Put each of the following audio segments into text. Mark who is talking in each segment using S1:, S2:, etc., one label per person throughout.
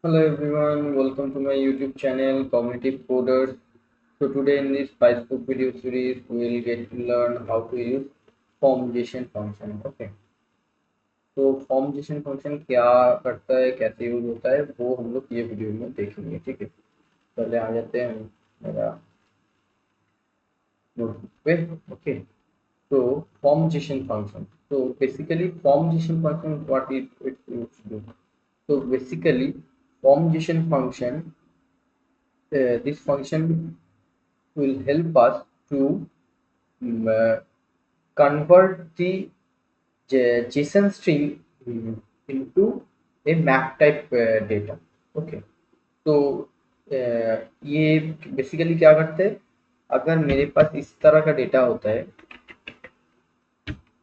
S1: Hello everyone, welcome to my YouTube channel Cognitive Coders. So today in this Facebook video series, we will get to learn how to use formulation function. Okay, तो formulation function क्या करता है, कैसे use होता है, वो हम लोग ये वीडियो में देखेंगे. ठीक है, पहले आ जाते हैं मेरा नोटबुक पे. ओके, तो formulation function. So basically formulation function what it used to do. So basically formulation function, this function will help us to convert the JSON string into a map type data. Okay, तो ये basically क्या करते हैं, अगर मेरे पास इस तरह का डेटा होता है,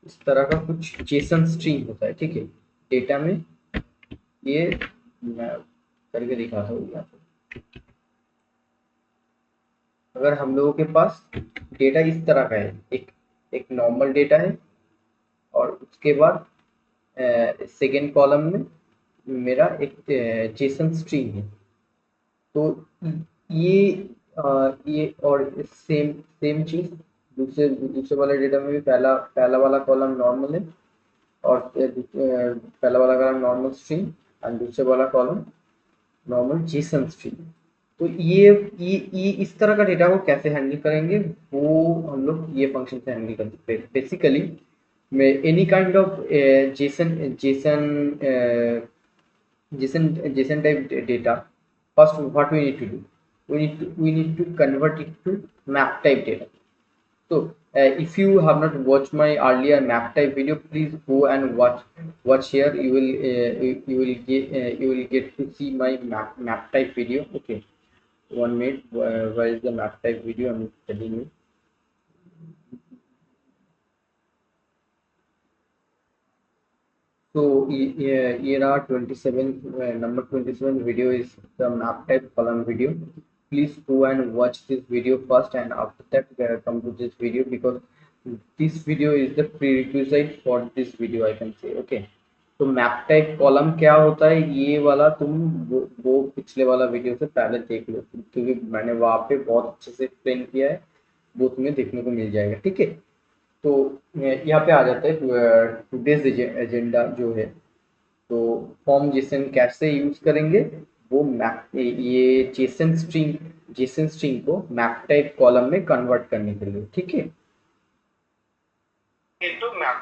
S1: इस तरह का कुछ जेसन स्ट्रिंग होता है. ठीक है, डेटा में ये मैं करके दिखाता हूँ यहाँ पे. अगर हम लोगों के पास डेटा इस तरह का है, एक एक नॉर्मल डेटा है, और उसके बाद सेकेंड कॉलम में मेरा एक जेसन स्ट्रिंग है. तो ये ये और सेम सेम चीज दूसरे दूसरे वाले डेटा में भी पहला पहला वाला कॉलम नॉर्मल है, और पहला वाला कॉलम नॉर्मल स्ट्रिंग और दूसरे वाला कॉलम नॉर्मल जेसन स्ट्रिंग. तो ये इस तरह का डेटा को कैसे हैंडल करेंगे, वो हम लोग ये फंक्शन से हैंडल कर सकते हैं. बेसिकली में any kind of Jason Jason JSON type data. First, what we need to do? We need to convert it to map type data. So, if you have not watched my earlier map type video, please go and watch here. You will get to see my map type video. Okay, 1 minute. Where is the map type video? I'm telling you. So here are 27, number 27 video is the map type column video. Please go and watch this video first, and after that come to this video, because this video is the prerequisite for this video, I can say. Okay, तो map type column क्या होता है, ये वाला तुम वो पिछले वाला वीडियो से पहले देख लो, क्योंकि मैंने वहाँ पे बहुत अच्छे से एक्सप्लेन किया है, वो तुम्हें देखने को मिल जाएगा. ठीक है, तो यहाँ पे आ जाता है टुडेज एजेंडा जो है. तो फॉर्म जेसन कैसे यूज करेंगे, वो मैप ये जेसन स्ट्रिंग को मैप टाइप कॉलम में कन्वर्ट करने के लिए. ठीक है, into map.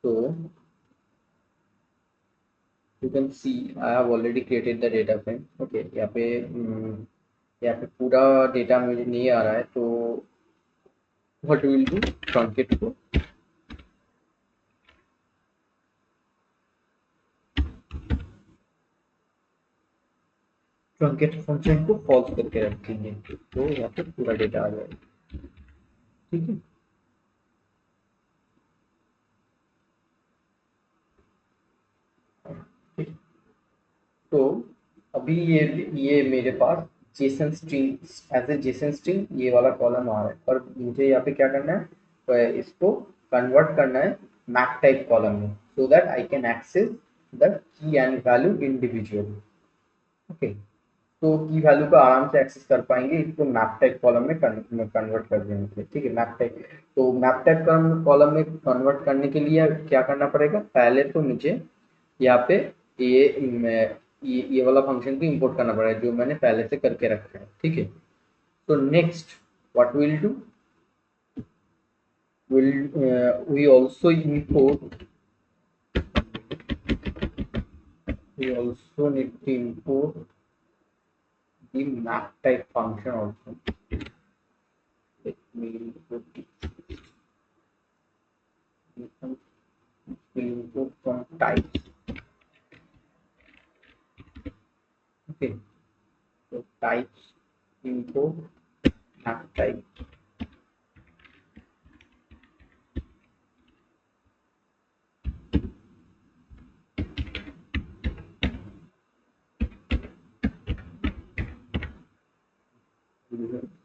S1: So you can see I have already created the data frame. Okay, यहाँ पे पूरा डेटा मुझे नहीं आ रहा है, तो what we will do, truncate को ट्रंकेट फंक्शन को फॉल्स करके रखेंगे, तो यहाँ पे पूरा डेटा आ जाएगा. ठीक है, तो अभी ये मेरे पास JSON string as a JSON string ये वाला कॉलम आ रहा है, और मुझे यहाँ पे क्या करना है, तो इसको कन्वर्ट करना है मैप टाइप कॉलम में, so that I can access the key and value individually. Okay, तो की वैल्यू को आराम से एक्सेस कर पाएंगे इसको मैप टाइप कॉलम में कन्वर्ट कर देने के लिए. ठीक है, मैप टाइप, तो मैप टाइप कॉलम में कन्वर्ट करने के लिए क्या करना पड़ेगा, पहले तो मुझे यहाँ पे ये वाला फंक्शन को इंपोर्ट करना पड़ेगा जो मैंने पहले से करके रखा है. ठीक है, तो next what will do, will we also import, we also need to import the map type function also. Let me import it. We import from types. Okay, so types import map type.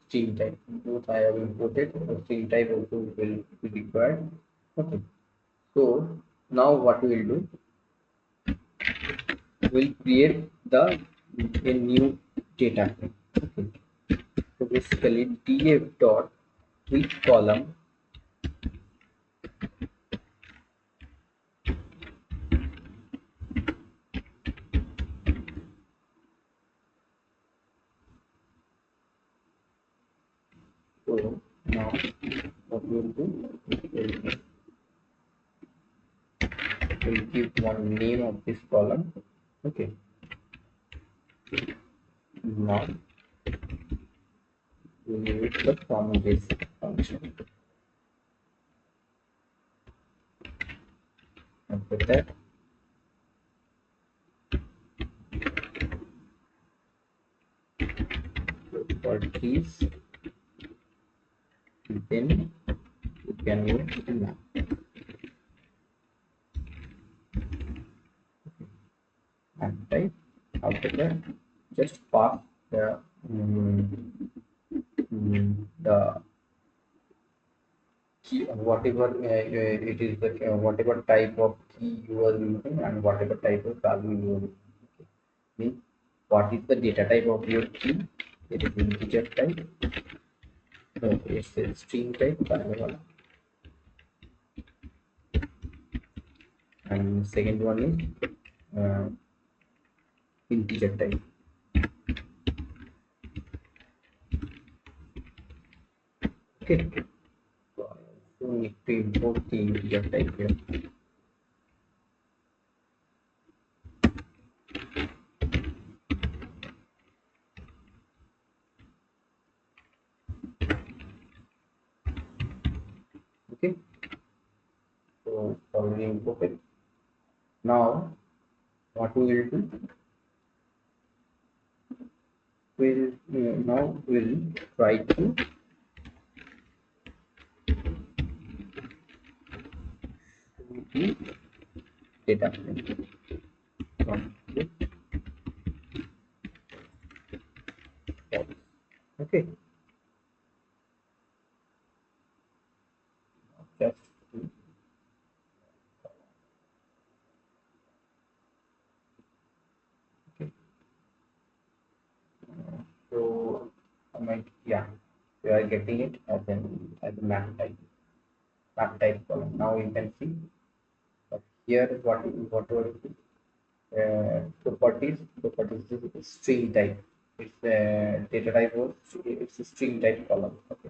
S1: String type, both I have imported, so string type also will be required. Okay, So now what we will do, we'll create the a new data frame. Okay. So basically df dot with column so now what we will do, we'll give one name of this column. Okay. Now we use the from this function. After that for keys, then you can use the map and type. After that just pass the the key, whatever it is, the whatever type of key you are using and whatever type of value you are using. Okay. Means what is the data type of your key? It is integer type. No, it's a string type. And second one is integer type. Okay. So I also need to import the integer type here. Okay. So already imported. Now what we will do, we'll now we'll try to the data frame from this. Okay. Just okay. So I might, yeah, we are getting it as a map type column. Now you can see here whatever properties is string type. It's data type was, it's a string type column. Okay.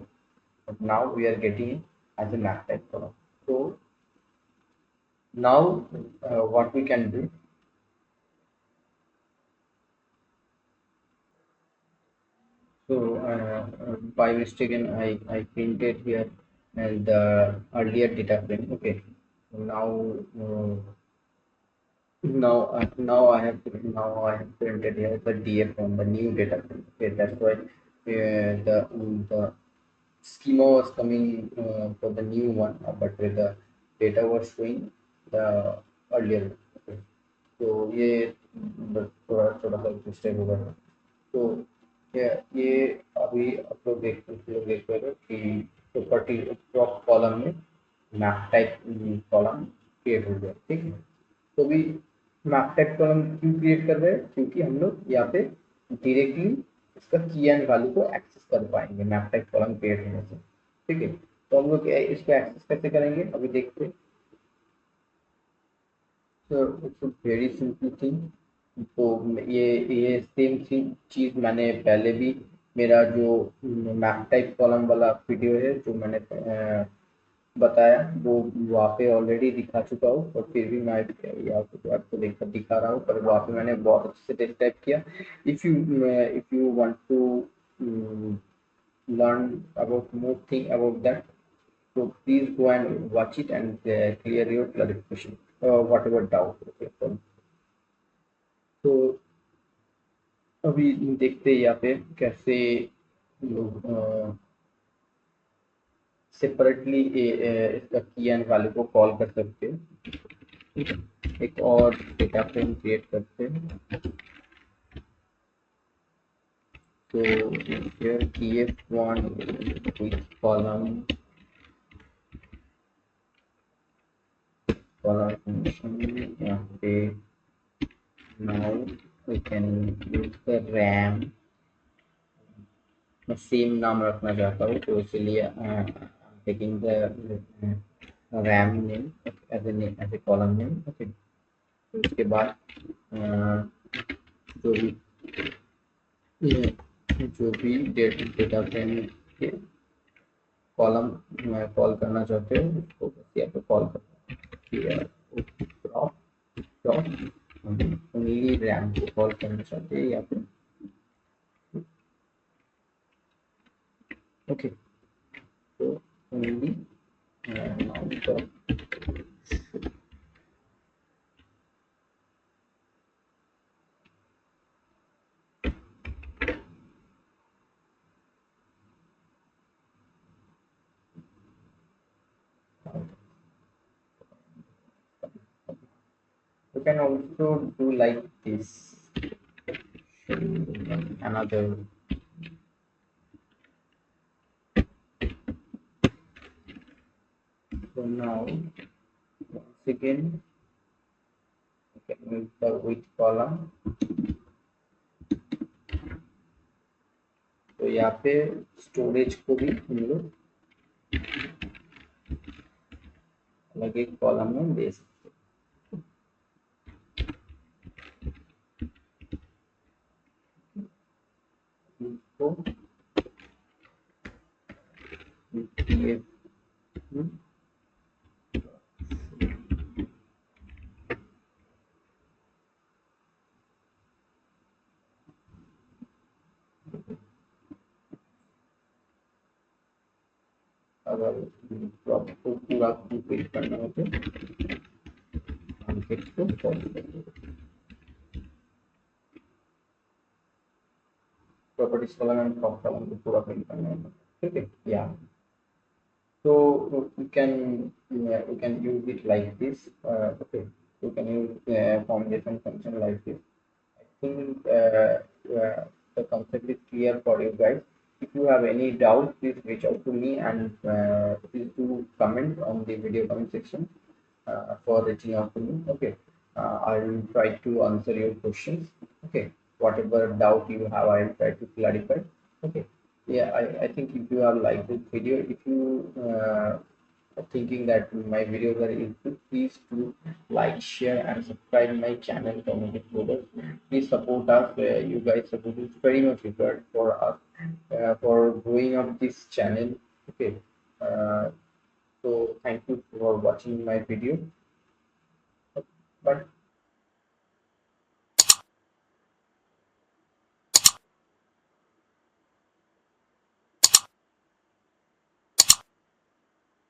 S1: But now we are getting it as a map type column. So now what we can do, so by mistake I printed here and the earlier data frame. Okay. So now now I have printed here the DF from the new data frame. Okay, that's why the schema was coming for the new one, but the data was showing the earlier one. Okay. तो ये थोड़ा थोड़ा सा mistake होगा। तो ये अभी आप लोग देख रहे हो कि प्रॉपर्टी टॉप कॉलम में मैप टाइप कॉलम क्रिएट हो गया। ठीक है। तो भी मैप टाइप कॉलम क्यों क्रिएट कर रहे हैं, क्योंकि हम लोग यहाँ पे डायरेक्टली इसका की एंड वैल्यू को एक्सेस कर पाएंगे मैप टाइप कॉलम क्रिएट होने से। ठीक है। तो हम लोग इसको एक्सेस कैसे करेंगे अभी देखते हैं। तो इट्स वेरी सिंपल थिंग। तो ये सेम चीज मैंने पहले भी, मेरा जो मैप टाइप कॉलम वाला वीडियो है जो मैंने बताया वो वहाँ पे ऑलरेडी दिखा चुका हूँ, और फिर भी मैं यहाँ पे आपको दिखा रहा हूँ, पर वहाँ पे मैंने बहुत अच्छे से डिस्क्राइब किया। If you want to learn about more thing about that, so please go and watch it and clear your clarification whatever doubt। Okay, तो अभी देखते हैं यहाँ पे कैसे लोग सेपरेटली इसका की एंड वैल्यू को कॉल कर सकते हैं। एक और डेटा फ्रेम क्रिएट करते हैं। तो here kf1 with column column function यहाँ पे now we can use the RAM. मैं सेम नाम रखना चाहता हूँ तो इसलिए taking the RAM name as a column name. Okay, तो उसके बाद जो भी डेटा फ्रेम के कॉलम कॉल करना चाहते हो उसको बस यहाँ पे कॉल करना ओनली रैम को कॉल करना चाहते हैं यहाँ पे. ओके, तो only you can also do like this. Another so now once again you can use the with column. तो यहाँ पे स्टोरेज को भी हम लोग अलग एक कॉलम में दे सकते हैं इसको अगर आपको पूरा कंप्लीट करना हो तो अंकित को कॉल करेंगे. Properties column and top column को पूरा फिल करना है. ठीक है, या so you can use it like this. Okay, you can use foundation function like this. I think the concept is clear for you guys. If you have any doubt, please reach out to me and please do comment on the video comment section for reaching out to me. Okay, I will try to answer your questions. Okay, whatever doubt you have, I will try to clarify. Okay, yeah, I think if you have liked this video, if you thinking that my videos are useful, please do like, share, and subscribe my channel, Community Coders. Please support us. You guys support is very much required for us for growing up this channel. Okay, so thank you for watching my video. But